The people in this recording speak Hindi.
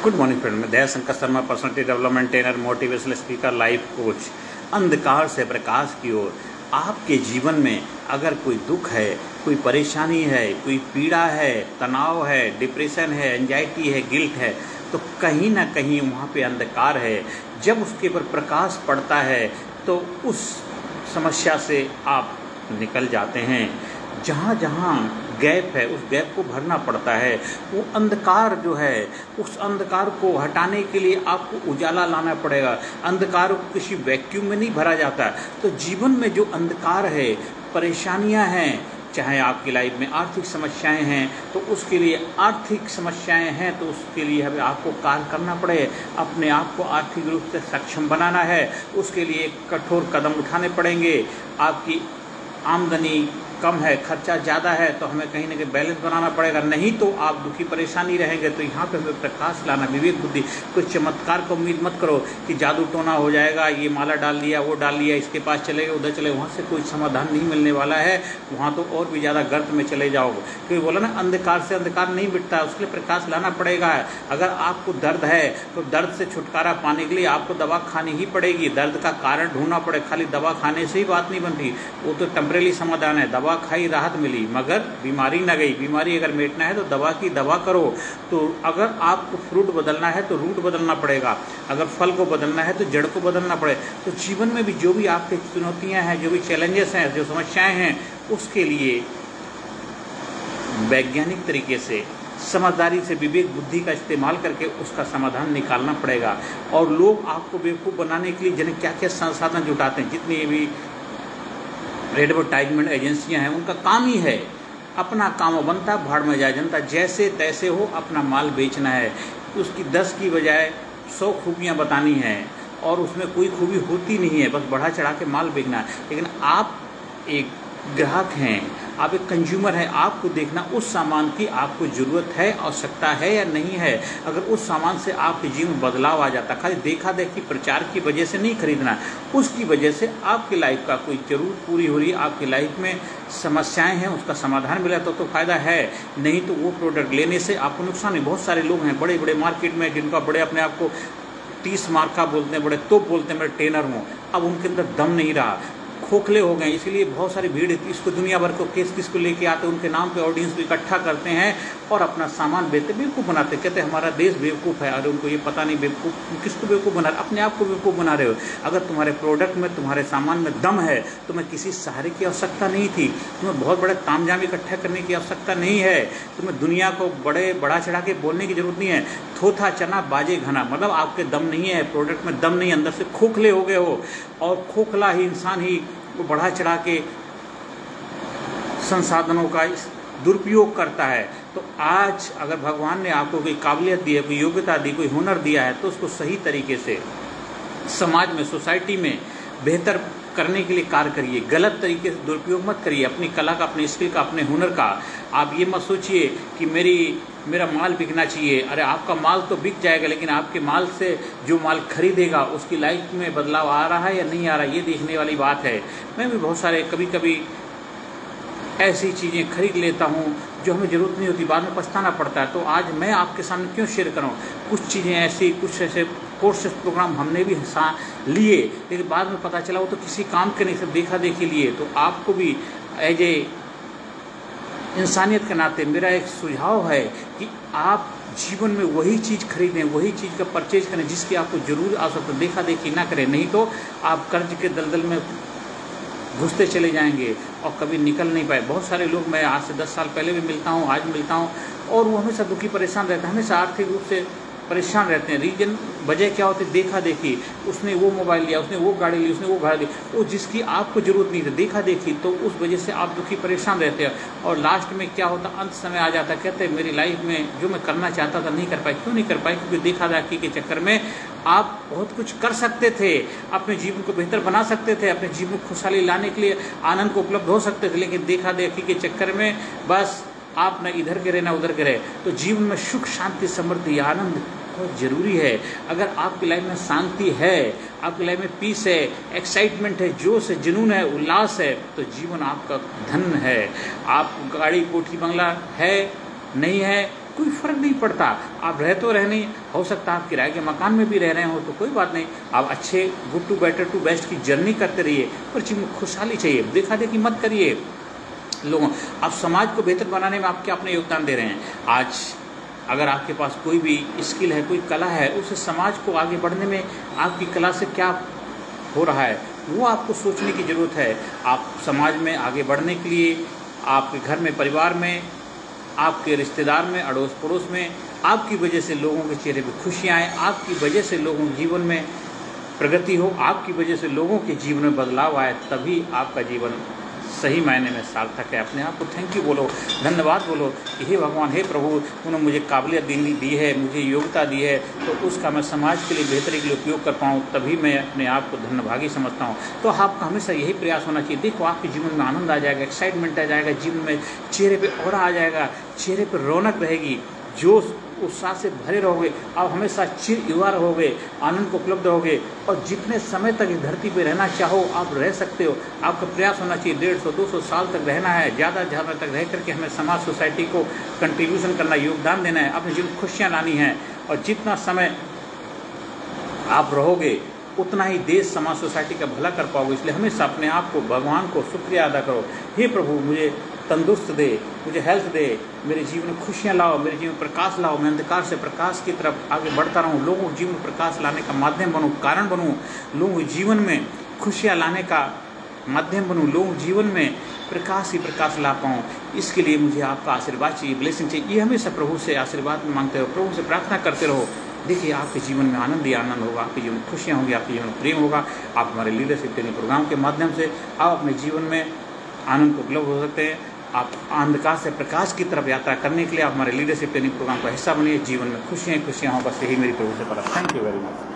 गुड मॉर्निंग फ्रेंड, मैं Dayashankar Sharma, personality development trainer, motivational speaker, life coach. अंधकार से प्रकाश की ओर। आपके जीवन में अगर कोई दुख है, कोई परेशानी है, कोई पीड़ा है, तनाव है, डिप्रेशन है, एंजाइटी है, गिल्ट है, तो कहीं ना कहीं वहाँ पे अंधकार है। जब उसके ऊपर प्रकाश पड़ता है तो उस समस्या से आप निकल जाते हैं। जहाँ जहाँ गैप है उस गैप को भरना पड़ता है। वो अंधकार जो है, उस अंधकार को हटाने के लिए आपको उजाला लाना पड़ेगा। अंधकार को किसी वैक्यूम में नहीं भरा जाता। तो जीवन में जो अंधकार है, परेशानियां हैं, चाहे आपकी लाइफ में आर्थिक समस्याएं हैं तो उसके लिए आर्थिक समस्याएं हैं तो उसके लिए हमें आपको कार्य करना पड़े। अपने आप को आर्थिक रूप से सक्षम बनाना है, उसके लिए कठोर कदम उठाने पड़ेंगे। आपकी आमदनी कम है, खर्चा ज़्यादा है, तो हमें कहीं ना कहीं बैलेंस बनाना पड़ेगा, नहीं तो आप दुखी परेशानी रहेंगे। तो यहाँ पे हमें प्रकाश लाना, विवेक बुद्धि। कुछ चमत्कार को उम्मीद मत करो कि जादू टोना हो जाएगा, ये माला डाल दिया, वो डाल लिया, इसके पास चले गए, उधर चले, वहाँ से कोई समाधान नहीं मिलने वाला है। वहाँ तो और भी ज़्यादा गर्त में चले जाओगे। क्योंकि बोला ना, अंधकार से अंधकार नहीं मिटता, उसके लिए प्रकाश लाना पड़ेगा। अगर आपको दर्द है तो दर्द से छुटकारा पाने के लिए आपको दवा खानी ही पड़ेगी। दर्द का कारण ढूंढना पड़े, खाली दवा खाने से ही बात नहीं बनती। वो तो टेम्परेरी समाधान है, दवा खाई राहत मिली मगर बीमारी न गई। बीमारी अगर मिटना है तो दवा की दवा करो। तो अगर आपको फ्रूट बदलना है तो रूट बदलना पड़ेगा, अगर फल को बदलना है तो जड़ को बदलना पड़े। तो जीवन में भी जो भी आपकी चुनौतियां हैं, जो भी चैलेंजेस हैं, जो समस्याएं हैं, उसके लिए वैज्ञानिक तरीके से, समझदारी से, विवेक बुद्धि का इस्तेमाल करके उसका समाधान निकालना पड़ेगा। और लोग आपको बेवकूफ़ बनाने के लिए जिन्हें क्या क्या संसाधन जुटाते हैं, जितनी भी एडवर्टाइजमेंट एजेंसियां हैं, उनका काम ही है अपना काम बनता, भाड़ में जाए जनता, जैसे तैसे हो अपना माल बेचना है। उसकी 10 की बजाय 100 खूबियाँ बतानी हैं और उसमें कोई खूबी होती नहीं है, बस बढ़ा चढ़ा के माल बेचना है। लेकिन आप एक ग्राहक हैं, आप एक कंज्यूमर हैं, आपको देखना उस सामान की आपको ज़रूरत है, आवश्यकता है या नहीं है। अगर उस सामान से आपके जीवन में बदलाव आ जाता, खाली देखा देखी प्रचार की वजह से नहीं खरीदना, उसकी वजह से आपकी लाइफ का कोई जरूर पूरी हो रही है, आपकी लाइफ में समस्याएं हैं, उसका समाधान मिला तो फ़ायदा है, नहीं तो वो प्रोडक्ट लेने से आपको नुकसान है। बहुत सारे लोग हैं बड़े बड़े मार्केट में जिनका बड़े अपने आप को 30 मार्क का बोलते हैं, बड़े तो बोलते हैं मैं ट्रेनर हूँ, अब उनके अंदर दम नहीं रहा, खोखले हो गए। इसलिए बहुत सारी भीड़, इसको दुनिया भर को केस किसको लेके आते, उनके नाम पे ऑडियंस को इकट्ठा करते हैं और अपना सामान बेचते, बेवकूफ़ बनाते, कहते हैं हमारा देश बेवकूफ़ है। अरे उनको ये पता नहीं बेवकूफ़ किसको बेवकूफ़ बना रहे, अपने आप को बेवकूफ़ बना रहे हो। अगर तुम्हारे प्रोडक्ट में, तुम्हारे सामान में दम है, तुम्हें किसी सहारे की आवश्यकता नहीं थी, तुम्हें बहुत बड़े तामझाम इकट्ठा करने की आवश्यकता नहीं है, तुम्हें दुनिया को बढ़ा चढ़ा के बोलने की जरूरत नहीं है। थोथा चना बाजे घना, मतलब आपके दम नहीं है, प्रोडक्ट में दम नहीं, अंदर से खोखले हो गए हो। और खोखला ही इंसान ही वो बढ़ा चढ़ा के संसाधनों का दुरुपयोग करता है। तो आज अगर भगवान ने आपको कोई काबिलियत दी है, कोई योग्यता दी, कोई हुनर दिया है, तो उसको सही तरीके से समाज में, सोसाइटी में बेहतर करने के लिए कार्य करिए। गलत तरीके से दुरुपयोग मत करिए अपनी कला का, अपनी स्किल का, अपने हुनर का। आप ये मत सोचिए कि मेरा माल बिकना चाहिए। अरे आपका माल तो बिक जाएगा, लेकिन आपके माल से जो माल खरीदेगा उसकी लाइफ में बदलाव आ रहा है या नहीं आ रहा, ये देखने वाली बात है। मैं भी बहुत सारे कभी ऐसी चीज़ें खरीद लेता हूँ जो हमें ज़रूरत नहीं होती, बाद में पछताना पड़ता है। तो आज मैं आपके सामने क्यों शेयर करूँ कुछ चीज़ें ऐसी, कुछ ऐसे कोर्सेस प्रोग्राम हमने भी लिए, लेकिन बाद में पता चला वो तो किसी काम के नहीं, सब देखा देखी लिए। तो आपको भी एज ए इंसानियत के नाते मेरा एक सुझाव है कि आप जीवन में वही चीज़ खरीदें, वही चीज़ का परचेज करें जिसकी आपको जरूर आवश्यकता, देखा देखी ना करें, नहीं तो आप कर्ज के दलदल में घुसते चले जाएंगे और कभी निकल नहीं पाए। बहुत सारे लोग, मैं आज से 10 साल पहले भी मिलता हूँ, आज मिलता हूँ, और वो हमेशा दुखी परेशान रहता है, हमेशा आर्थिक रूप से परेशान रहते हैं। रीजन वजह क्या होती है, देखा देखी, उसने वो मोबाइल लिया, उसने वो गाड़ी ली, उसने वो गाड़ी ली, वो जिसकी आपको जरूरत नहीं थी, देखा देखी, तो उस वजह से आप दुखी परेशान रहते हैं। और लास्ट में क्या होता, अंत समय आ जाता, कहते हैं मेरी लाइफ में जो मैं करना चाहता था नहीं कर पाई। क्यों नहीं कर पाई? क्योंकि देखा देखी के चक्कर में आप बहुत कुछ कर सकते थे, अपने जीवन को बेहतर बना सकते थे, अपने जीवन में खुशहाली लाने के लिए, आनंद को उपलब्ध हो सकते थे, लेकिन देखा देखी के चक्कर में बस आप न इधर गिरे न उधर गिरे। तो जीवन में सुख, शांति, समृद्धि, आनंद बहुत जरूरी है। अगर आपकी लाइफ में शांति है, आपकी लाइफ में पीस है, एक्साइटमेंट है, जोश है, जुनून है, उल्लास है, तो जीवन आपका धन है। आप गाड़ी, कोठी, बंगला है नहीं है, कोई फ़र्क नहीं पड़ता। आप रह तो रह नहीं, हो सकता है आप किराए के मकान में भी रह रहे हो तो कोई बात नहीं, आप अच्छे good to better to best की जर्नी करते रहिए, पर जीवन में खुशहाली चाहिए। देखा देखी मत करिए लोगों, आप समाज को बेहतर बनाने में आप क्या अपना योगदान दे रहे हैं। आज अगर आपके पास कोई भी स्किल है, कोई कला है, उसे समाज को आगे बढ़ने में आपकी कला से क्या हो रहा है वो आपको सोचने की ज़रूरत है। आप समाज में आगे बढ़ने के लिए आपके घर में, परिवार में, आपके रिश्तेदार में, अड़ोस पड़ोस में आपकी वजह से लोगों के चेहरे पे खुशियाँ आए, आपकी वजह से लोगों के जीवन में प्रगति हो, आपकी वजह से लोगों के जीवन में बदलाव आए, तभी आपका जीवन सही मायने में सार्थक है। अपने आप को थैंक यू बोलो, धन्यवाद बोलो कि हे भगवान, हे प्रभु, उन्होंने मुझे काबिलियत दी है, मुझे योग्यता दी है, तो उसका मैं समाज के लिए बेहतरी के लिए उपयोग कर पाऊँ, तभी मैं अपने आप को धन्यभागी समझता हूँ। तो आपका हमेशा यही प्रयास होना चाहिए। देखो आपके जीवन में आनंद आ जाएगा, एक्साइटमेंट आ जाएगा, जीवन में चेहरे पर ऑरा आ जाएगा, चेहरे पर रौनक रहेगी, जोश उत्साह से भरे रहोगे, आप हमेशा चिर युवा रहोगे, आनंद को उपलब्ध रहोगे, और जितने समय तक इस धरती पे रहना चाहो आप रह सकते हो। आपका प्रयास होना चाहिए 150-200 साल तक रहना है, ज़्यादा तक रह करके हमें समाज सोसाइटी को कंट्रीब्यूशन करना, योगदान देना है, अपने जीवन खुशियाँ लानी है। और जितना समय आप रहोगे उतना ही देश, समाज, सोसाइटी का भला कर पाओगे। इसलिए हमेशा अपने आप को, भगवान को शुक्रिया अदा करो, हे प्रभु मुझे तंदुरुस्त दे, मुझे हेल्थ दे, मेरे जीवन में खुशियाँ लाओ, मेरे जीवन में प्रकाश लाओ, मैं अंधकार से प्रकाश की तरफ आगे बढ़ता रहूँ, लोगों के जीवन में प्रकाश लाने का माध्यम बनूँ, कारण बनूँ, लोगों के जीवन में खुशियाँ लाने का माध्यम बनूँ, लोगों के जीवन में प्रकाश ही प्रकाश ला पाऊँ। इसके लिए मुझे आपका आशीर्वाद चाहिए, ब्लेसिंग चाहिए। ये हमेशा प्रभु से आशीर्वाद मांगते रहो, प्रभु से प्रार्थना करते रहो। देखिए आपके जीवन में आनंद ही आनंद होगा, आपके जीवन में खुशियाँ होंगी, आपके जीवन में प्रेम होगा। आप हमारे लीडरशिप ट्रेनिंग प्रोग्राम के माध्यम से आप अपने जीवन में आनंद को उपलब्ध हो सकते हैं। आप अंधकार से प्रकाश की तरफ यात्रा करने के लिए आप हमारे लीडरशिप ट्रेनिंग प्रोग्राम का हिस्सा बनिए। जीवन में खुशियाँ हों, बस यही मेरी प्रभु से प्रार्थना। Thank you very much.